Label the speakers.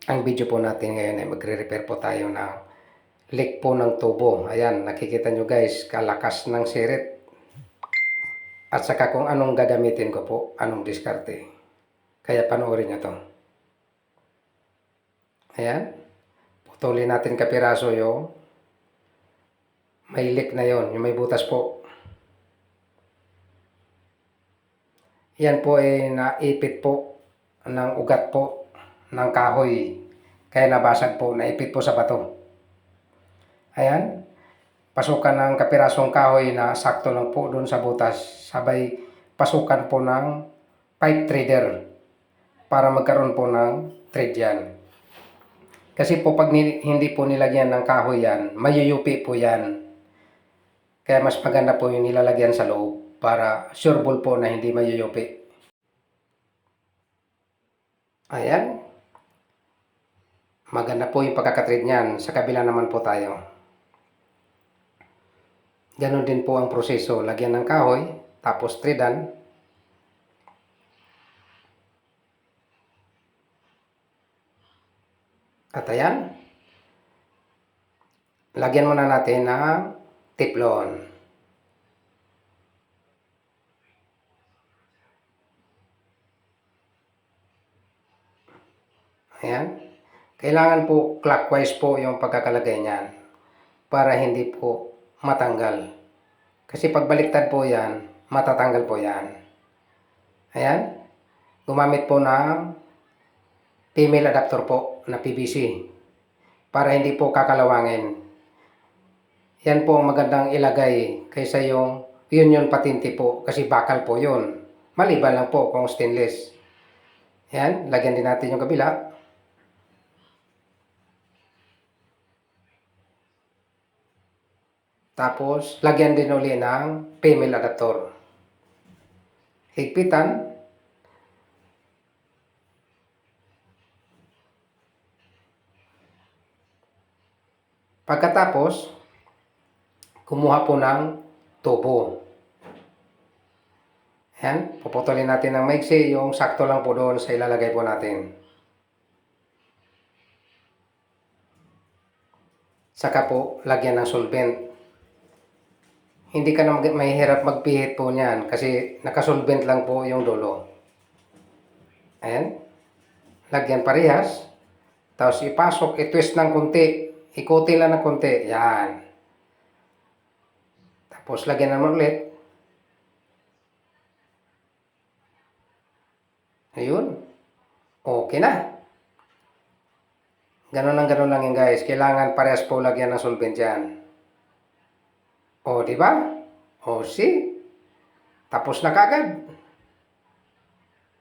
Speaker 1: Ang video po natin ngayon ay magre-repair po tayo ng leak po ng tubo. Ayan, nakikita nyo guys, kalakas ng sirit. At saka kung anong gagamitin ko po, anong diskarte. Kaya panoorin nyo to. Ayan, putulin natin kapiraso yung may leak na yon, yung may butas po. Yan po ay naipit po ng ugat po ng kahoy. Kaya nabasag po, naipit po sa bato. Ayan, pasukan ng kapirasong kahoy na sakto lang po doon sa butas. Sabay pasukan po ng pipe threader para magkaroon po ng thread yan. Kasi po pag hindi po nilagyan ng kahoy yan, mayuyupi po yan. Kaya mas maganda po yung nilalagyan sa loob para sureball po na hindi mayuyupi. Ayan. Maganda po yung pagkakatread niyan. Sa kabila naman po tayo. Ganon din po ang proseso. Lagyan ng kahoy, tapos threadan. At ayan. Lagyan muna natin ng teflon. Ayan. Kailangan po clockwise po yung pagkakalagay niyan para hindi po matanggal. Kasi pag baliktad po yan, matatanggal po yan. Ayan. Gumamit po ng female adapter po na PVC para hindi po kakalawangin. Yan po ang magandang ilagay kaysa yung union patente po kasi bakal po yun. Maliban lang po kung stainless. Yan. Lagyan din natin yung kabila. Tapos, lagyan din uli ng female adapter. Higpitan. Pagkatapos, kumuha po ng tubo. Ayan, puputulin natin ng maigsi, yung sakto lang po doon sa ilalagay po natin. Saka po, lagyan ng solvent. Hindi ka na mahihirap magpihit po niyan kasi nakasolvent lang po yung dulo. Ayan. Lagyan parehas. Tapos ipasok, i-twist ng konti. Ikutin lang ng konti. Yan. Tapos lagyan naman ulit. Ayun. Okay na. Ganon lang yan guys. Kailangan parehas po lagyan ng solvent yan. O, di ba? O, see? Tapos na kagad.